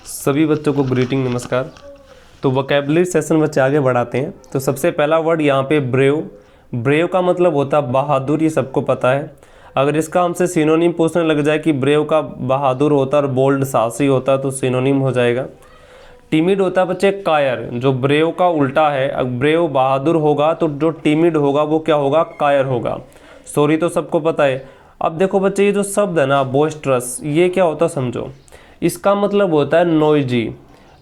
सभी बच्चों को ग्रीटिंग नमस्कार। तो वोकैबुलरी सेशन बच्चे आगे बढ़ाते हैं। तो सबसे पहला वर्ड यहाँ पे ब्रेव। ब्रेव का मतलब होता है बहादुर, ये सबको पता है। अगर इसका हमसे सिनोनिम पूछने लग जाए कि ब्रेव का बहादुर होता है और बोल्ड साहसी होता है तो सिनोनिम हो जाएगा। टिमिड होता है बच्चे कायर, जो ब्रेव का उल्टा है। अगर ब्रेव बहादुर होगा तो जो टिमिड होगा वो क्या होगा, कायर होगा। सॉरी तो सबको पता है। अब देखो बच्चे ये जो शब्द है ना बोइस्ट्रस, ये क्या होता है समझो। इसका मतलब होता है नॉइजी।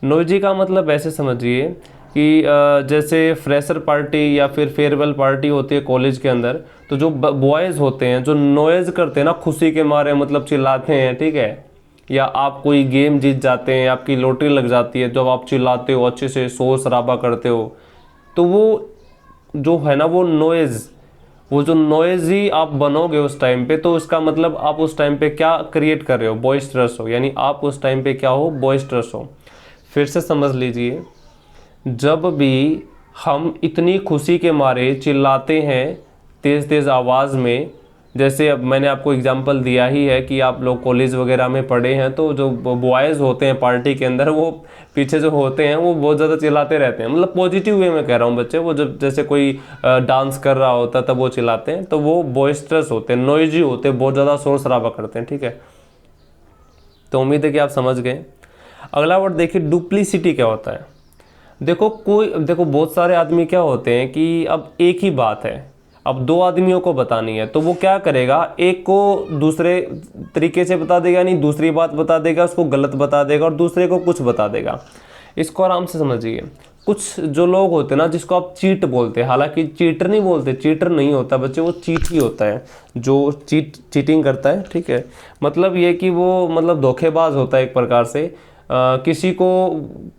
नॉइजी का मतलब ऐसे समझिए कि जैसे फ्रेशर पार्टी या फिर फेयरवेल पार्टी होती है कॉलेज के अंदर, तो जो बॉयज़ होते हैं जो नॉइज़ करते हैं ना खुशी के मारे, मतलब चिल्लाते हैं, ठीक है। या आप कोई गेम जीत जाते हैं, आपकी लॉटरी लग जाती है, जब आप चिल्लाते हो, अच्छे से शोर शराबा करते हो, तो वो जो है ना वो नॉइज़, वो जो नॉइज़ी आप बनोगे उस टाइम पे, तो इसका मतलब आप उस टाइम पे क्या क्रिएट कर रहे हो, बॉइस्टरस हो। यानी आप उस टाइम पे क्या हो, बॉइस्टरस हो। फिर से समझ लीजिए, जब भी हम इतनी खुशी के मारे चिल्लाते हैं तेज़ तेज़ आवाज़ में, जैसे अब मैंने आपको एग्जांपल दिया ही है कि आप लोग कॉलेज वगैरह में पढ़े हैं, तो जो बॉयज़ होते हैं पार्टी के अंदर, वो पीछे जो होते हैं वो बहुत ज़्यादा चिल्लाते रहते हैं। मतलब पॉजिटिव वे में कह रहा हूँ बच्चे, वो जब जैसे कोई डांस कर रहा होता तब वो चिल्लाते हैं, तो वो बॉइस्टरस होते हैं, नॉइजी होते हैं, बहुत ज़्यादा शोर शराबा करते हैं, ठीक है। तो उम्मीद है कि आप समझ गए। अगला वर्ड देखिए, डुप्लीसिटी क्या होता है। देखो बहुत सारे आदमी क्या होते हैं कि अब एक ही बात है, अब दो आदमियों को बतानी है, तो वो क्या करेगा, एक को दूसरे तरीके से बता देगा, नहीं दूसरी बात बता देगा, उसको गलत बता देगा और दूसरे को कुछ बता देगा। इसको आराम से समझिए। कुछ जो लोग होते हैं ना, जिसको आप चीट बोलते हैं, हालांकि चीटर नहीं बोलते, चीटर नहीं होता बच्चे, वो चीट ही होता है, जो चीटिंग करता है, ठीक है। मतलब ये कि वो मतलब धोखेबाज होता है एक प्रकार से। किसी को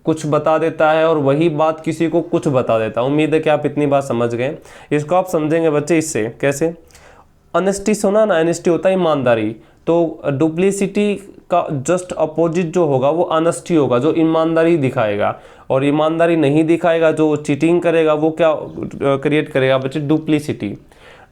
कुछ बता देता है और वही बात किसी को कुछ बता देता है। उम्मीद है कि आप इतनी बात समझ गए। इसको आप समझेंगे बच्चे इससे कैसे। ऑनेस्टी सुना ना, ऑनेस्टी होता है ईमानदारी, तो डुप्लीसिटी का जस्ट अपोजिट जो होगा वो ऑनेस्टी होगा, जो ईमानदारी दिखाएगा। और ईमानदारी नहीं दिखाएगा, जो चीटिंग करेगा, वो क्या क्रिएट करेगा बच्चे, डुप्लीसिटी।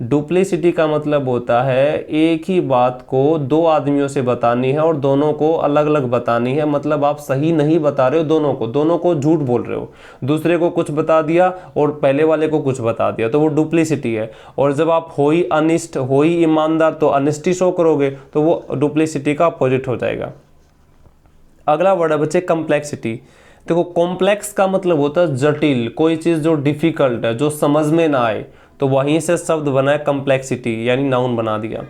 डुप्लीसिटी का मतलब होता है एक ही बात को दो आदमियों से बतानी है और दोनों को अलग अलग बतानी है। मतलब आप सही नहीं बता रहे हो, दोनों को झूठ बोल रहे हो। दूसरे को कुछ बता दिया और पहले वाले को कुछ बता दिया, तो वो डुप्लीसिटी है। और जब आप हो ही अनिष्ट, हो ही ईमानदार, तो अनिष्टी शो करोगे, तो वो डुप्लीसिटी का अपोजिट हो जाएगा। अगला वर्ड है बच्चे कॉम्प्लेक्सिटी। देखो कॉम्प्लेक्स का मतलब होता है जटिल, कोई चीज़ जो डिफिकल्ट है, जो समझ में ना आए, तो वहीं से शब्द बना है कॉम्प्लेक्सिटी, यानी नाउन बना दिया।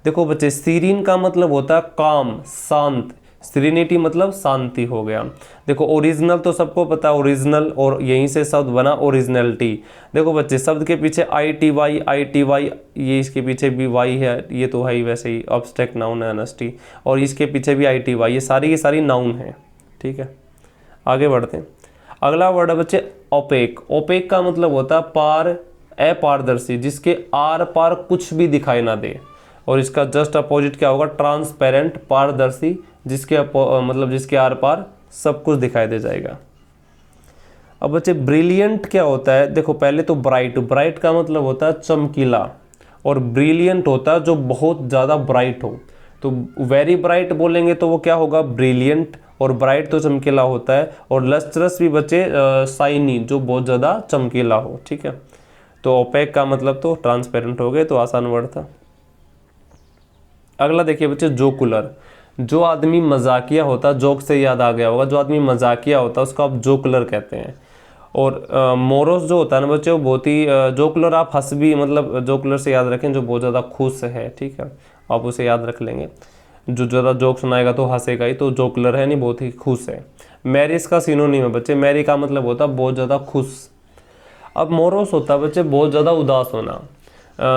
देखो बच्चे सीरीन का मतलब होता है काम, शांत। सीरीनिटी मतलब शांति हो गया। देखो ओरिजिनल तो सबको पता है, ओरिजिनल, और यहीं से शब्द बना ओरिजिनलिटी। देखो बच्चे शब्द के पीछे आई टी वाई, ये इसके पीछे भी वाई है, ये तो है ही वैसे ही ऑब्स्ट्रैक्ट नाउन है ऑनेस्टी, और इसके पीछे भी आई टी वाई, ये सारी की सारी नाउन है, ठीक है। आगे बढ़ते हैं। अगला वर्ड है बच्चे ओपेक। ओपेक का मतलब होता है पार, अपारदर्शी, जिसके आर पार कुछ भी दिखाई ना दे। और इसका जस्ट अपोजिट क्या होगा, ट्रांसपेरेंट, पारदर्शी, जिसके मतलब जिसके आर पार सब कुछ दिखाई दे जाएगा। अब बच्चे ब्रिलियंट क्या होता है। देखो पहले तो ब्राइट, ब्राइट का मतलब होता है चमकीला, और ब्रिलियंट होता है जो बहुत ज़्यादा ब्राइट हो। तो वेरी ब्राइट बोलेंगे तो वो क्या होगा, ब्रिलियंट, और ब्राइट तो चमकीला होता है। और लस्ट्रस भी बच्चे शाइनी, जो बहुत ज़्यादा चमकीला हो, ठीक है। तो ओपेक का मतलब तो ट्रांसपेरेंट हो गए, तो आसान वर्ड था। अगला देखिए बच्चे जोकुलर। जो आदमी मजाकिया होता, जोक से याद आ गया होगा, जो आदमी मजाकिया होता है उसको आप जोकुलर कहते हैं। और मोरोस जो होता है ना बच्चे, वो बहुत ही जोकुलर, आप हंस भी, मतलब जोकुलर से याद रखें जो बहुत ज़्यादा खुश है, ठीक है, आप उसे याद रख लेंगे। जो ज़्यादा जोक सुनाएगा तो हंसेगा ही, तो जोकुलर है, नहीं बहुत ही खुश है। मैरी इसका सिनोनिम है बच्चे, मैरी का मतलब होता है बहुत ज़्यादा खुश। अब मोरोस होता है बच्चे बहुत ज़्यादा उदास होना।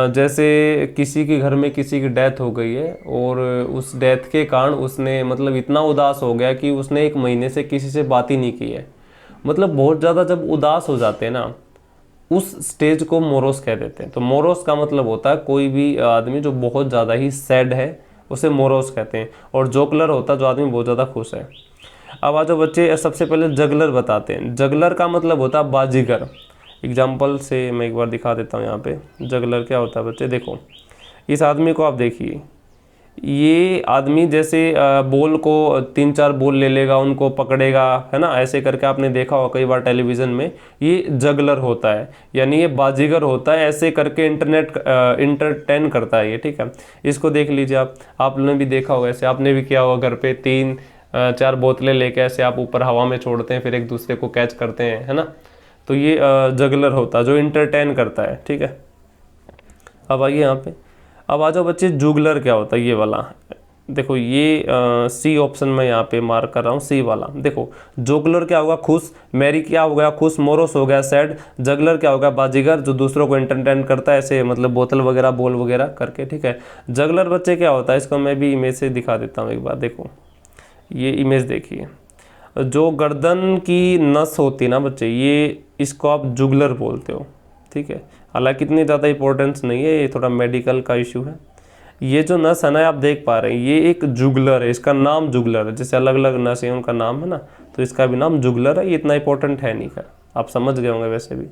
जैसे किसी के घर में किसी की डेथ हो गई है, और उस डेथ के कारण उसने मतलब इतना उदास हो गया कि उसने 1 महीने से किसी से बात ही नहीं की है। मतलब बहुत ज़्यादा जब उदास हो जाते हैं ना, उस स्टेज को मोरोस कह देते हैं। तो मोरोस का मतलब होता है कोई भी आदमी जो बहुत ज़्यादा ही सैड है, उसे मोरोस कहते हैं। और जोकलर होता है जो आदमी बहुत ज़्यादा खुश है। अब आ जाओ बच्चे, सबसे पहले जगलर बताते हैं। जगलर का मतलब होता है बाजीगर। एग्जाम्पल से मैं एक बार दिखा देता हूँ यहाँ पे। जगलर क्या होता है बच्चे, देखो इस आदमी को आप देखिए, ये आदमी जैसे बॉल को 3-4 बॉल ले लेगा, उनको पकड़ेगा, है ना, ऐसे करके आपने देखा होगा कई बार टेलीविज़न में। ये जगलर होता है, यानी ये बाजीगर होता है, ऐसे करके इंटरटेन करता है ये, ठीक है। इसको देख लीजिए आप लोगों ने भी देखा होगा, ऐसे आपने भी किया होगा घर पे, 3-4 बोतलें लेके ऐसे आप ऊपर हवा में छोड़ते हैं, फिर एक दूसरे को कैच करते हैं, है ना। तो ये जगलर होता है जो इंटरटेन करता है, ठीक है। अब आइए यहाँ पे, अब आ जाओ बच्चे, जुगलर क्या होता है ये वाला। देखो ये सी ऑप्शन में यहाँ पे मार्क कर रहा हूँ, सी वाला। देखो जुगलर क्या होगा, खुश। मैरी क्या हो गया, खुश। मोरोस हो गया, सैड। जगलर क्या होगा, बाजीगर, जो दूसरों को एंटरटेन करता है, ऐसे मतलब बोतल वगैरह बॉल वगैरह करके, ठीक है। जगलर बच्चे क्या होता है, इसको मैं भी इमेज से दिखा देता हूँ एक बार। देखो ये इमेज देखिए, जो गर्दन की नस होती है ना बच्चे, ये इसको आप जुगलर बोलते हो, ठीक है। हालांकि इतनी ज़्यादा इंपॉर्टेंस नहीं है, ये थोड़ा मेडिकल का इशू है। ये जो नस है ना, आप देख पा रहे हैं, ये एक जुगलर है, इसका नाम जुगलर है। जैसे अलग अलग नस है उनका नाम है ना, तो इसका भी नाम जुगलर है। ये इतना इंपॉर्टेंट है नहीं, खैर आप समझ गए होंगे वैसे भी।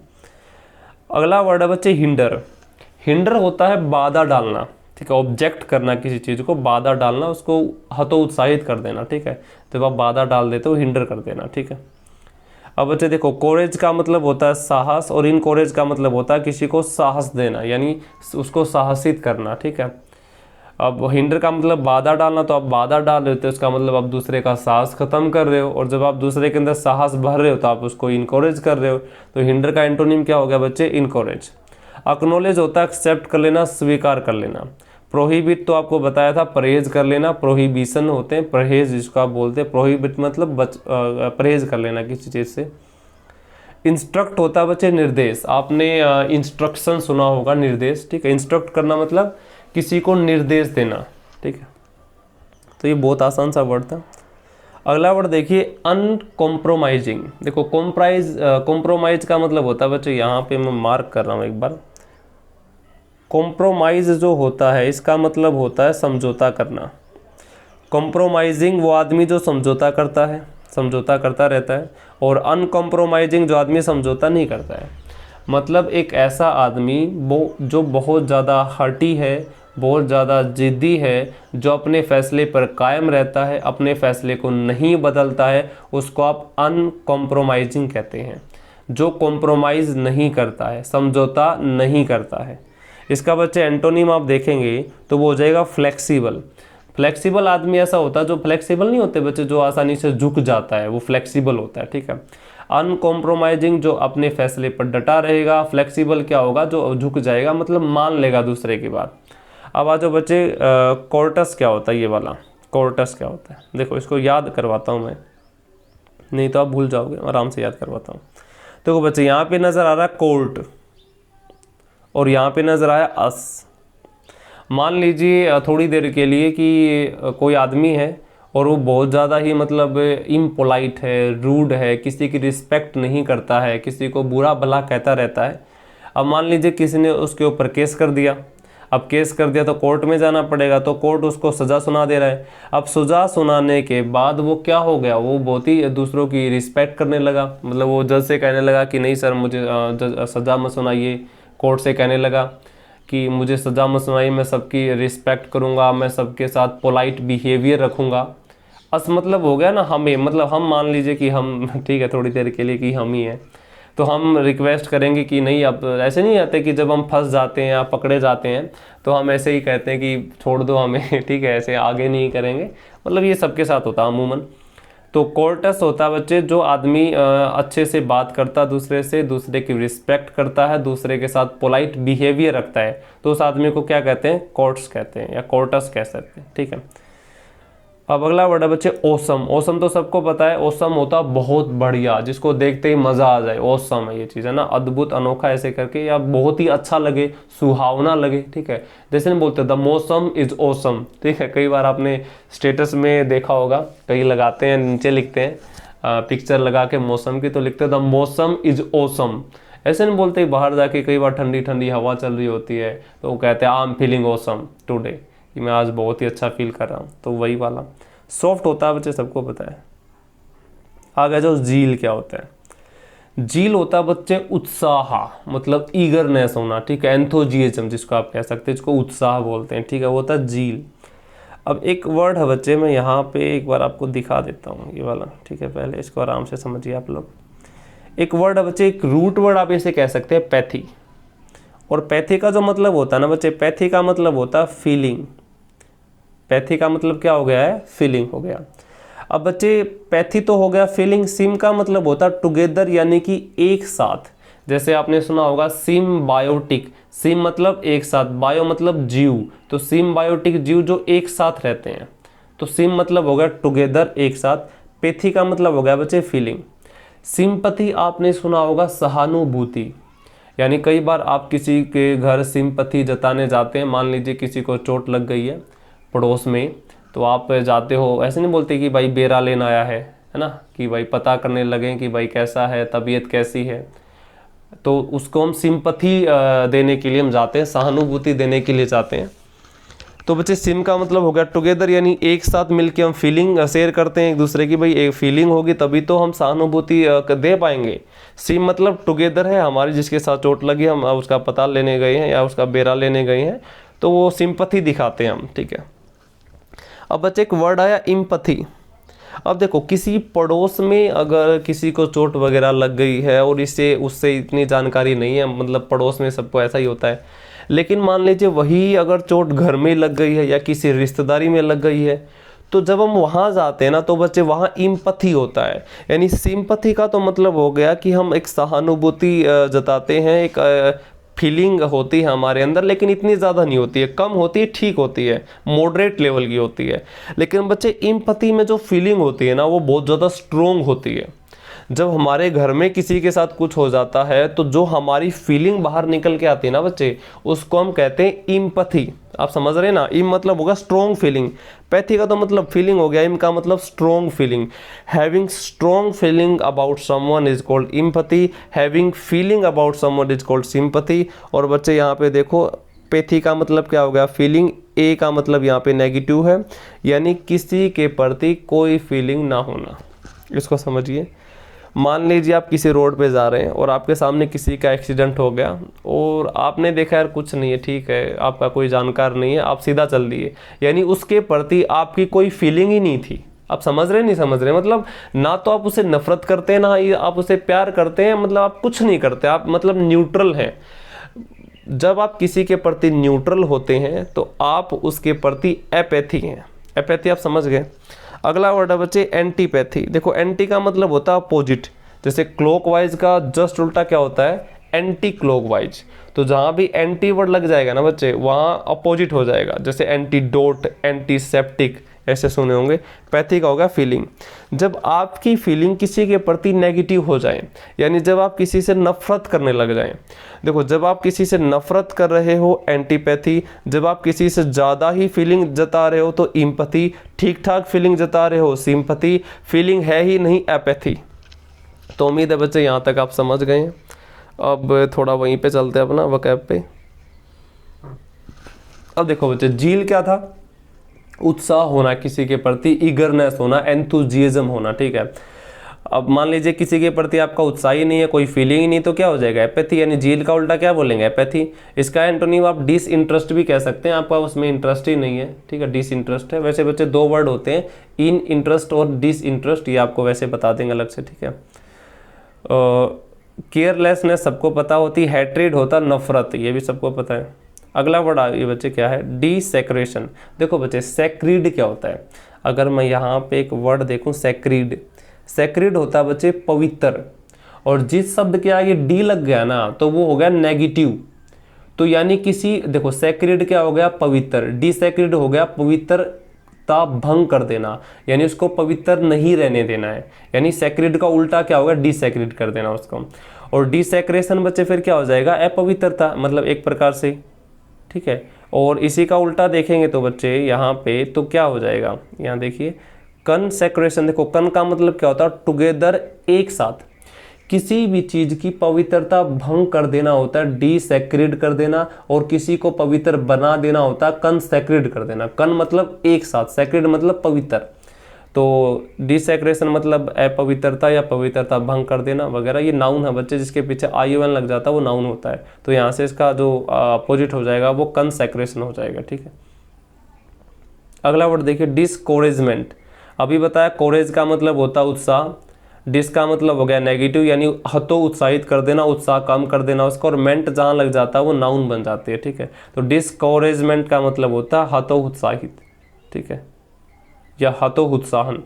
अगला वर्ड है बच्चे हिंडर। हिंडर होता है बाधा डालना, ठीक है। ऑब्जेक्ट करना, किसी चीज़ को बाधा डालना, उसको हतोत्साहित कर देना, ठीक है। जब आप बाधा डाल देते हो, हिंडर कर देना, ठीक है। अब बच्चे देखो, कोरेज का मतलब होता है साहस, और इनकोरेज का मतलब होता है किसी को साहस देना, यानी उसको साहसित करना, ठीक है। अब हिंडर का मतलब बाधा डालना, तो आप बाधा डाल रहे हो तो इसका मतलब आप दूसरे का साहस खत्म कर रहे हो, और जब आप दूसरे के अंदर साहस भर रहे हो तो आप उसको इनकोरेज कर रहे हो। तो हिंडर का एंटोनिम क्या हो गया बच्चे, इनकोरेज। एक्नॉलेज होता है एक्सेप्ट कर लेना, स्वीकार कर लेना। प्रोहिबिट तो आपको बताया था, परहेज कर लेना। प्रोहिबिशन होते हैं परहेज, जिसको आप बोलते हैं। प्रोहिबिट मतलब परहेज कर लेना किसी चीज़ से। इंस्ट्रक्ट होता है बच्चे निर्देश। आपने इंस्ट्रक्शन सुना होगा, निर्देश, ठीक है। इंस्ट्रक्ट करना मतलब किसी को निर्देश देना, ठीक है। तो ये बहुत आसान सा वर्ड था। अगला वर्ड देखिए, अनकॉम्प्रोमाइजिंग। देखो कॉम्प्रोमाइज का मतलब होता है बच्चे, यहाँ पे मैं मार्क कर रहा हूँ एक बार। कॉम्प्रोमाइज जो होता है, इसका मतलब होता है समझौता करना। कॉम्प्रोमाइजिंग वो आदमी जो समझौता करता है, समझौता करता रहता है। और अनकॉम्प्रोमाइजिंग जो आदमी समझौता नहीं करता है। मतलब एक ऐसा आदमी जो बहुत ज़्यादा हठी है, बहुत ज़्यादा जिद्दी है, जो अपने फैसले पर कायम रहता है, अपने फैसले को नहीं बदलता है, उसको आप अनकॉम्प्रोमाइजिंग कहते हैं। जो कॉम्प्रोमाइज़ नहीं करता है, समझौता नहीं करता है। इसका बच्चे एंटोनिम आप देखेंगे तो वो हो जाएगा फ्लेक्सिबल। फ्लेक्सिबल आदमी ऐसा होता है, जो फ्लेक्सिबल नहीं होते बच्चे, जो आसानी से झुक जाता है, वो फ्लेक्सिबल होता है, ठीक है। अनकॉम्प्रोमाइजिंग जो अपने फैसले पर डटा रहेगा। फ्लेक्सिबल क्या होगा, जो झुक जाएगा, मतलब मान लेगा दूसरे की बात। अब आ जाओ बच्चे, कोर्टस क्या होता है, ये वाला कोर्टस क्या होता है। देखो इसको याद करवाता हूँ मैं, नहीं तो आप भूल जाओगे, आराम से याद करवाता हूँ। देखो बच्चे, यहाँ पे नज़र आ रहा है कोर्ट, और यहाँ पे नज़र आया अस। मान लीजिए थोड़ी देर के लिए कि कोई आदमी है और वो बहुत ज़्यादा ही मतलब इम्पोलाइट है, रूड है, किसी की रिस्पेक्ट नहीं करता है, किसी को बुरा भला कहता रहता है। अब मान लीजिए किसी ने उसके ऊपर केस कर दिया। अब केस कर दिया तो कोर्ट में जाना पड़ेगा, तो कोर्ट उसको सज़ा सुना दे रहा है। अब सज़ा सुनाने के बाद वो क्या हो गया, वो बहुत ही दूसरों की रिस्पेक्ट करने लगा। मतलब वो जज से कहने लगा कि नहीं सर, मुझे सज़ा मत सुनाइए। कोर्ट से कहने लगा कि मुझे सज़ा मत सुनाइए, मैं सबकी रिस्पेक्ट करूँगा, मैं सबके साथ पोलाइट बिहेवियर रखूँगा। अस मतलब हो गया ना हमें, मतलब हम मान लीजिए कि हम ठीक है थोड़ी देर के लिए कि हम ही हैं, तो हम रिक्वेस्ट करेंगे कि नहीं, अब ऐसे नहीं आते कि जब हम फंस जाते हैं या पकड़े जाते हैं तो हम ऐसे ही कहते हैं कि छोड़ दो हमें, ठीक है, ऐसे आगे नहीं करेंगे। मतलब ये सबके साथ होता है अमूमन। तो कोर्टस होता है बच्चे, जो आदमी अच्छे से बात करता दूसरे से, दूसरे की रिस्पेक्ट करता है, दूसरे के साथ पोलाइट बिहेवियर रखता है, तो उस आदमी को क्या कहते हैं, कोर्ट्स कहते हैं, या कोर्टस कह सकते हैं, ठीक है। अब अगला वर्ड है बच्चे ओसम। ओसम तो सबको पता है, ओसम होता बहुत बढ़िया, जिसको देखते ही मज़ा आ जाए, ओसम है ये चीज़, है ना। अद्भुत, अनोखा ऐसे करके, या बहुत ही अच्छा लगे, सुहावना लगे, ठीक है। जैसे नहीं बोलते द मौसम इज ओसम, ठीक है। कई बार आपने स्टेटस में देखा होगा, कई लगाते हैं, नीचे लिखते हैं पिक्चर लगा के मौसम की, तो लिखते हैं द मौसम इज ओसम। ऐसे नहीं बोलते, बाहर जाके कई बार ठंडी ठंडी हवा चल रही होती है तो वो कहते हैं I am feeling awesome today, कि मैं आज बहुत ही अच्छा फील कर रहा हूँ, तो वही वाला। सॉफ्ट होता है बच्चे, सबको पता है। आगे जो झील क्या होता है, झील होता है बच्चे उत्साह, मतलब ईगरनेस होना, ठीक है। एंथोजिएज्म जिसको आप कह सकते हैं, जिसको उत्साह बोलते हैं, ठीक है, वो होता है झील। अब एक वर्ड है बच्चे, मैं यहाँ पे एक बार आपको दिखा देता हूँ ये वाला, ठीक है। पहले इसको आराम से समझिए आप लोग। एक वर्ड है बच्चे, एक रूट वर्ड आप इसे कह सकते हैं पैथी। और पैथी का जो मतलब होता है ना बच्चे, पैथी का मतलब होता है फीलिंग। पैथी का मतलब क्या हो गया है, फीलिंग हो गया। अब बच्चे पैथी तो हो गया फीलिंग, सिम का मतलब होता है टुगेदर, यानी कि एक साथ। जैसे आपने सुना होगा सिम्बायोटिक, सिम मतलब एक साथ, बायो मतलब जीव, तो सिम्बायोटिक जीव जो एक साथ रहते हैं। तो सिम मतलब हो गया टुगेदर, एक साथ। पैथी का मतलब हो गया बच्चे फीलिंग। सिंपैथी आपने सुना होगा सहानुभूति, यानी कई बार आप किसी के घर सिंपैथी जताने जाते हैं। मान लीजिए किसी को चोट लग गई है पड़ोस में, तो आप जाते हो, ऐसे नहीं बोलते कि भाई बेरा लेना आया है ना, कि भाई पता करने लगे कि भाई कैसा है, तबीयत कैसी है। तो उसको हम सिंपैथी देने के लिए हम जाते हैं, सहानुभूति देने के लिए जाते हैं। तो बच्चे सिम का मतलब हो गया टुगेदर, यानी एक साथ मिलके हम फीलिंग शेयर करते हैं एक दूसरे की। भाई एक फीलिंग होगी तभी तो हम सहानुभूति दे पाएंगे। सिम मतलब टुगेदर है हमारी, जिसके साथ चोट लगी हम उसका पता लेने गए हैं या उसका बेरा लेने गए हैं, तो वो सिंपैथी दिखाते हैं हम, ठीक है। अब बच्चे एक वर्ड आया इम्पैथी। अब देखो किसी पड़ोस में अगर किसी को चोट वगैरह लग गई है और इससे उससे इतनी जानकारी नहीं है, मतलब पड़ोस में सबको ऐसा ही होता है, लेकिन मान लीजिए वही अगर चोट घर में लग गई है या किसी रिश्तेदारी में लग गई है, तो जब हम वहाँ जाते हैं ना तो बच्चे वहाँ इम्पैथी होता है। यानी सिंपैथी का तो मतलब हो गया कि हम एक सहानुभूति जताते हैं, एक फीलिंग होती है हमारे अंदर, लेकिन इतनी ज़्यादा नहीं होती है, कम होती है, ठीक होती है, मॉडरेट लेवल की होती है। लेकिन बच्चे इम्पैथी में जो फीलिंग होती है ना वो बहुत ज़्यादा स्ट्रोंग होती है। जब हमारे घर में किसी के साथ कुछ हो जाता है तो जो हमारी फीलिंग बाहर निकल के आती है ना बच्चे, उसको हम कहते हैं इम्पैथी। आप समझ रहे हैं ना, इम मतलब होगा स्ट्रोंग फीलिंग, पैथी का तो मतलब फीलिंग हो गया, इम का मतलब strong feeling. Having strong feeling about someone is called empathy, having feeling about someone is called sympathy. और बच्चे यहाँ पे देखो पैथी का मतलब क्या हो गया, फीलिंग। ए का मतलब यहाँ पे नेगेटिव है, यानी किसी के प्रति कोई फीलिंग ना होना। इसको समझिए। मान लीजिए आप किसी रोड पे जा रहे हैं और आपके सामने किसी का एक्सीडेंट हो गया और आपने देखा यार कुछ नहीं है, ठीक है, आपका कोई जानकार नहीं है, आप सीधा चल दिए, यानी उसके प्रति आपकी कोई फीलिंग ही नहीं थी। आप समझ रहे नहीं समझ रहे, मतलब ना तो आप उसे नफरत करते हैं ना ही आप उसे प्यार करते हैं, मतलब आप कुछ नहीं करते, आप मतलब न्यूट्रल हैं। जब आप किसी के प्रति न्यूट्रल होते हैं तो आप उसके प्रति एपैथी हैं। एपैथी आप समझ गए। अगला वर्ड है बच्चे एंटीपैथी। देखो एंटी का मतलब होता है अपोजिट, जैसे क्लॉकवाइज का जस्ट उल्टा क्या होता है, एंटी क्लॉकवाइज। तो जहाँ भी एंटी वर्ड लग जाएगा ना बच्चे वहाँ अपोजिट हो जाएगा, जैसे एंटीडोट, एंटीसेप्टिक, ऐसे सुने होंगे। पैथी का होगा फीलिंग। जब आपकी फीलिंग किसी के प्रति नेगेटिव हो जाए, यानी जब आप किसी से नफरत करने लग जाएं। देखो जब आप किसी से नफरत कर रहे हो एंटीपैथी, जब आप किसी से ज़्यादा ही फीलिंग जता रहे हो तो इम्पैथी, ठीक ठाक फीलिंग जता रहे हो सिंपैथी, फीलिंग है ही नहीं एपैथी। तो उम्मीद है बच्चे यहाँ तक आप समझ गए हैं। अब थोड़ा वहीं पे चलते हैं अपना वोकैब पे। अब देखो बच्चे झील क्या था, उत्साह होना किसी के प्रति, ईगरनेस होना, एंथुजियाज्म होना, ठीक है। अब मान लीजिए किसी के प्रति आपका उत्साह ही नहीं है, कोई फीलिंग ही नहीं, तो क्या हो जाएगा, एपैथी। यानी झील का उल्टा क्या बोलेंगे, एपैथी। इसका एंटोनिम आप डिसइंटरेस्ट भी कह सकते हैं, आपका उसमें इंटरेस्ट ही नहीं है, ठीक है, डिसइंटरेस्ट है। वैसे बच्चे दो वर्ड होते हैं, इन इंटरेस्ट और डिसइंटरेस्ट, ये आपको वैसे बता देंगे अलग से, ठीक है। केयरलेसनेस सबको पता होती है, हैट्रेड होता नफरत, ये भी सबको पता है। अगला वर्ड ये बच्चे क्या है, डिसेक्रेशन। देखो बच्चे सैक्रीड क्या होता है, अगर मैं यहाँ पे एक वर्ड देखूँ सैक्रीड, सैक्रीड होता है बच्चे पवित्र, और जिस शब्द के आगे डी लग गया ना तो वो हो गया नेगेटिव। तो यानी किसी, देखो सैक्रीड क्या हो गया, पवित्र, डिसैक्रीड हो गया पवित्रता भंग कर देना, यानी उसको पवित्र नहीं रहने देना है। यानी सैक्रीड का उल्टा क्या होगा, डिसैक्रीड कर देना उसको। और डिसैक्रेशन बच्चे फिर क्या हो जाएगा, अपवित्रता, मतलब एक प्रकार से, ठीक है। और इसी का उल्टा देखेंगे तो बच्चे यहाँ पे तो क्या हो जाएगा, यहाँ देखिए कंसेक्रेशन। देखो कन का मतलब क्या होता है, टुगेदर, एक साथ। किसी भी चीज की पवित्रता भंग कर देना होता है डिसैक्रेड कर देना, और किसी को पवित्र बना देना होता है कंसेक्रेड कर देना। कन मतलब एक साथ, सैक्रेड मतलब पवित्र। तो डिसैक्रेशन मतलब अपवित्रता या पवित्रता भंग कर देना वगैरह, ये नाउन है बच्चे, जिसके पीछे ION लग जाता है वो नाउन होता है। तो यहाँ से इसका जो अपोजिट हो जाएगा वो कंसेक्रेशन हो जाएगा, ठीक है। अगला वर्ड देखिए डिस्कोरेजमेंट। अभी बताया कोरेज का मतलब होता है उत्साह, डिस का मतलब हो गया नेगेटिव यानी हतो उत्साहित कर देना, उत्साह कम कर देना उसको, और मेंट जहाँ लग जाता है वो नाउन बन जाती है, ठीक है। तो डिस्कोरेजमेंट का मतलब होता है हतो उत्साहित, ठीक है, या हतो उत्साहन।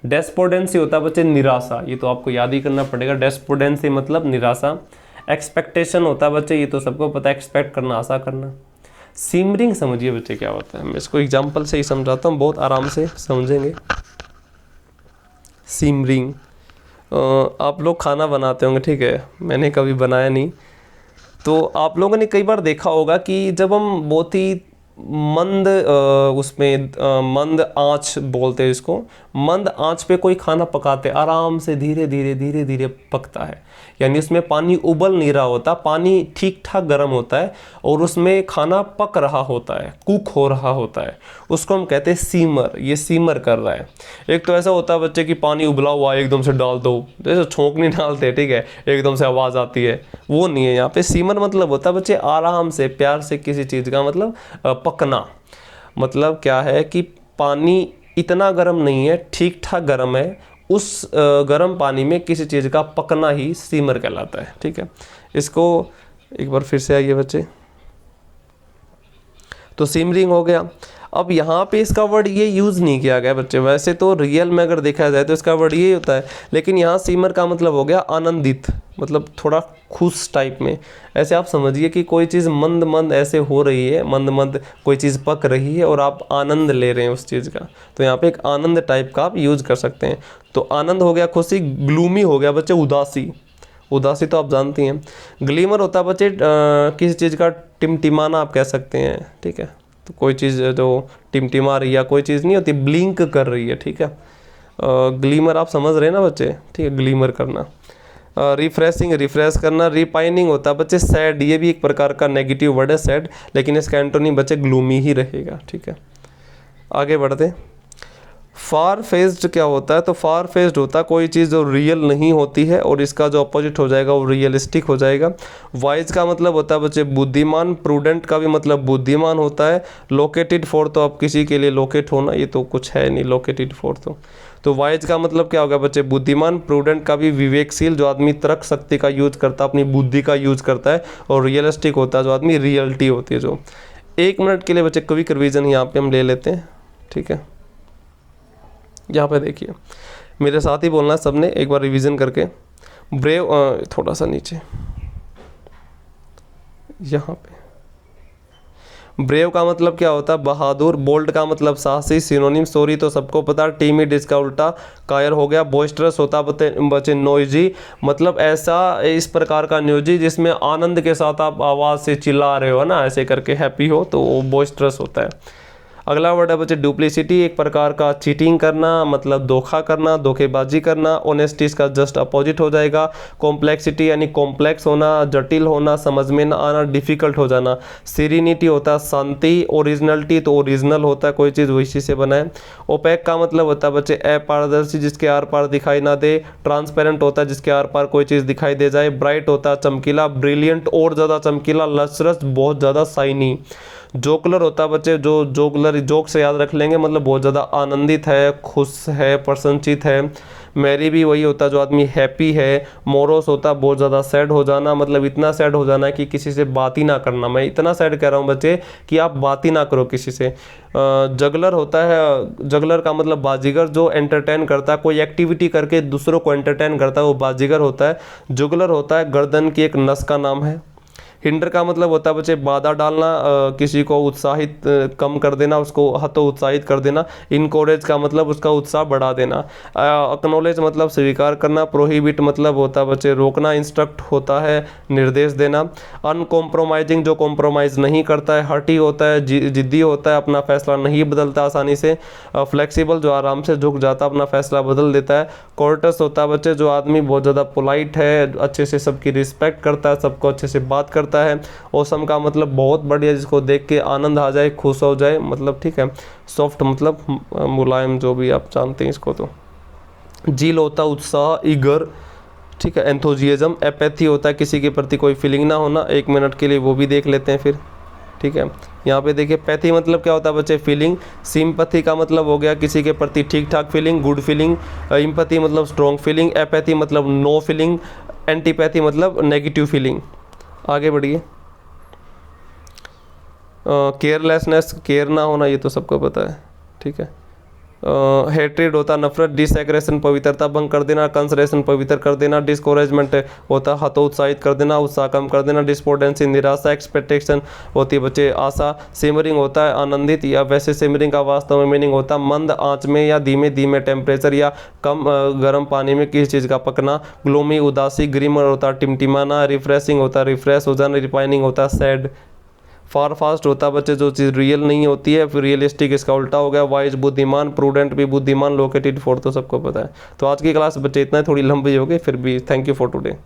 डेस्पोडेंसी होता है बच्चे निराशा, ये तो आपको याद ही करना पड़ेगा, डेस्पोडेंसी मतलब निराशा। एक्सपेक्टेशन होता है बच्चे, ये तो सबको पता है, एक्सपेक्ट करना, आशा करना। सिमरिंग समझिए बच्चे क्या होता है, मैं इसको एग्जाम्पल से ही समझाता हूँ, बहुत आराम से समझेंगे। सिमरिंग, आप लोग खाना बनाते होंगे, ठीक है, मैंने कभी बनाया नहीं। तो आप लोगों ने कई बार देखा होगा कि जब हम बहुत ही मंद उसमें मंद आंच बोलते हैं इसको, मंद आंच पे कोई खाना पकाते, आराम से धीरे धीरे धीरे धीरे पकता है, यानी उसमें पानी उबल नहीं रहा होता, पानी ठीक ठाक गर्म होता है और उसमें खाना पक रहा होता है, कुक हो रहा होता है, उसको हम कहते हैं सीमर, ये सीमर कर रहा है। एक तो ऐसा होता है बच्चे कि पानी उबला हुआ है एकदम से डाल दो, जैसे छोंक नहीं डालते, ठीक है, एकदम से आवाज़ आती है, वो नहीं है यहाँ पे। सीमर मतलब होता है बच्चे आराम से प्यार से किसी चीज़ का मतलब पकना, मतलब क्या है कि पानी इतना गर्म नहीं है, ठीक ठाक गर्म है, उस गर्म पानी में किसी चीज़ का पकना ही सीमर कहलाता है, ठीक है। इसको एक बार फिर से आइए बच्चे, तो सिमरिंग हो गया। अब यहाँ पे इसका वर्ड ये यूज़ नहीं किया गया बच्चे, वैसे तो रियल में अगर देखा जाए तो इसका वर्ड ये होता है, लेकिन यहाँ सिमर का मतलब हो गया आनंदित, मतलब थोड़ा खुश टाइप में। ऐसे आप समझिए कि कोई चीज़ मंद मंद ऐसे हो रही है, मंद मंद कोई चीज़ पक रही है और आप आनंद ले रहे हैं उस चीज़ का, तो यहाँ पे एक आनंद टाइप का आप यूज़ कर सकते हैं। तो आनंद हो गया खुशी, ग्लूमी हो गया बच्चे उदासी, उदासी तो आप जानती हैं। ग्लीमर होता है बच्चे किसी चीज़ का टिमटिमाना आप कह सकते हैं, ठीक है, तो कोई चीज़ जो टिमटिमा रही है, कोई चीज़ नहीं होती ब्लिंक कर रही है, ठीक है, ग्लीमर आप समझ रहे हैं ना बच्चे, ठीक है, ग्लीमर करना। रिफ्रेशिंग, रिफ्रेश करना। रिपाइनिंग होता है बच्चे सैड, ये भी एक प्रकार का नेगेटिव वर्ड है सैड, लेकिन इसका एंटोनिम बच्चे ग्लूमी ही रहेगा, ठीक है। आगे बढ़ते। फार फेज्ड क्या होता है, तो फार फेज्ड होता है कोई चीज़ जो रियल नहीं होती है और इसका जो अपोजिट हो जाएगा वो रियलिस्टिक हो जाएगा। वाइज का मतलब होता है बच्चे बुद्धिमान, प्रूडेंट का भी मतलब बुद्धिमान होता है। लोकेटेड फॉर तो अब किसी के लिए लोकेट होना ये तो कुछ है नहीं, लोकेटेड फॉर तो वाइज का मतलब क्या होगा बच्चे बुद्धिमान। प्रूडेंट का भी विवेकशील, जो आदमी तर्क शक्ति का यूज करता है, अपनी बुद्धि का यूज करता है। और रियलिस्टिक होता है जो आदमी रियलिटी होती है जो। 1 मिनट के लिए बच्चे क्विक रिवीजन यहाँ पे हम ले लेते हैं, ठीक है। यहाँ पे देखिए मेरे साथ ही बोलना है सबने, एक बार रिवीजन करके। ब्रेव, थोड़ा सा नीचे यहाँ पे। ब्रेव का मतलब क्या होता है बहादुर। बोल्ड का मतलब साहसी, सिनोनिम सॉरी तो सबको पता। टीमिड इसका उल्टा कायर हो गया। बॉइस्टरस होता बच्चे नोइजी, मतलब ऐसा इस प्रकार का नोइजी जिसमें आनंद के साथ आप आवाज़ से चिल्ला रहे हो ना, ऐसे करके हैप्पी हो, तो वो बॉइस्टरस होता है। अगला वर्ड है बच्चे डुप्लिसिटी, एक प्रकार का चीटिंग करना, मतलब धोखा करना, धोखेबाजी करना। ऑनेस्टी इसका जस्ट अपोजिट हो जाएगा। कॉम्प्लेक्सिटी यानी कॉम्प्लेक्स होना, जटिल होना, समझ में ना आना, डिफिकल्ट हो जाना। सीरीनिटी होता है शांति। ओरिजिनलिटी तो ओरिजिनल होता है, कोई चीज़ वैसी से बना है। ओपेक का मतलब होता है बच्चे अपारदर्शी, जिसके आर पार दिखाई ना दे। ट्रांसपेरेंट होता है जिसके आर पार कोई चीज़ दिखाई दे जाए। ब्राइट होता है चमकीला। ब्रिलियंट और ज़्यादा चमकीला। लसरस बहुत ज़्यादा शाइनी। जोकलर होता है बच्चे, जो जोकलर जोक से याद रख लेंगे, मतलब बहुत ज़्यादा आनंदित है, खुश है, प्रसन्नचित है। मैरी भी वही होता है जो आदमी हैप्पी है। मोरोस होता है बहुत ज़्यादा सैड हो जाना, मतलब इतना सैड हो जाना कि किसी से बात ही ना करना। मैं इतना सैड कह रहा हूँ बच्चे कि आप बात ही ना करो किसी से। जगलर होता है, जगलर का मतलब बाजीगर, जो एंटरटेन करता है, कोई एक्टिविटी करके दूसरों को एंटरटेन करता है, वो बाजीगर होता है। जुगलर होता है गर्दन की एक नस का नाम है। हिंडर का मतलब होता है बच्चे बाधा डालना, किसी को उत्साहित कम कर देना, उसको हतो उत्साहित कर देना। इनकोरेज का मतलब उसका उत्साह बढ़ा देना। एक्नॉलेज मतलब स्वीकार करना। प्रोहिबिट मतलब होता है बच्चे रोकना। इंस्ट्रक्ट होता है निर्देश देना। अनकॉम्प्रोमाइजिंग जो कॉम्प्रोमाइज़ नहीं करता है। हर्टी होता है जिद्दी होता है, अपना फैसला नहीं बदलता आसानी से। फ्लेक्सिबल जो आराम से झुक जाता है, अपना फैसला बदल देता है। कोर्टस होता है बच्चे जो आदमी बहुत ज़्यादा पोलाइट है, अच्छे से सबकी रिस्पेक्ट करता है, सबको अच्छे से बात करता है। ओसम का मतलब बहुत बढ़िया, जिसको देख के आनंद आ जाए, खुश हो जाए, मतलब ठीक है। सॉफ्ट मतलब मुलायम, जो भी आप जानते हैं इसको। तो जील होता उत्साह, ईगर, ठीक है। एंथुजियाज्म। एपैथी होता है किसी के प्रति कोई फीलिंग ना होना। 1 मिनट के लिए वो भी देख लेते हैं फिर। ठीक है। यहाँ पे देखिए पैथी मतलब क्या होता है बच्चे, फीलिंग। सिंपैथी का मतलब हो गया किसी के प्रति ठीक ठाक फीलिंग, गुड फीलिंग। एम्पैथी मतलब स्ट्रॉन्ग फीलिंग। एपैथी मतलब नो फीलिंग। एंटीपैथी मतलब नेगेटिव फीलिंग। आगे बढ़िए। केयरलेसनेस, केयर ना होना, ये तो सबको पता है, ठीक है। हेट्रेड होता नफरत। डिसएग्रेशन पवित्रता भंग कर देना। कंसरेशन पवित्र कर देना। डिस्कोरेजमेंट होता हतोत्साहित कर देना, उत्साह कम कर देना। डिस्पोर्डेंसी निराशा। एक्सपेक्टेशन होती है बच्चे आशा। सिमरिंग होता है आनंदित, या वैसे सिमरिंग का वास्तव में मीनिंग होता है मंद आंच में या धीमे धीमे टेम्परेचर या कम गर्म पानी में किसी चीज़ का पकना। ग्लोमी उदासी। ग्रीमर होता टिमटिमाना। रिफ्रेशिंग होता रिफ्रेश हो जाना। रिफाइनिंग होता सैड। फार फास्ट होता बच्चे जो चीज़ रियल नहीं होती है। फिर रियलिस्टिक इसका उल्टा हो गया। वाइज बुद्धिमान। प्रूडेंट भी बुद्धिमान। लोकेटेड फॉर तो सबको पता है। तो आज की क्लास बच्चे इतना ही, थोड़ी लंबी हो गई, फिर भी थैंक यू फॉर टुडे।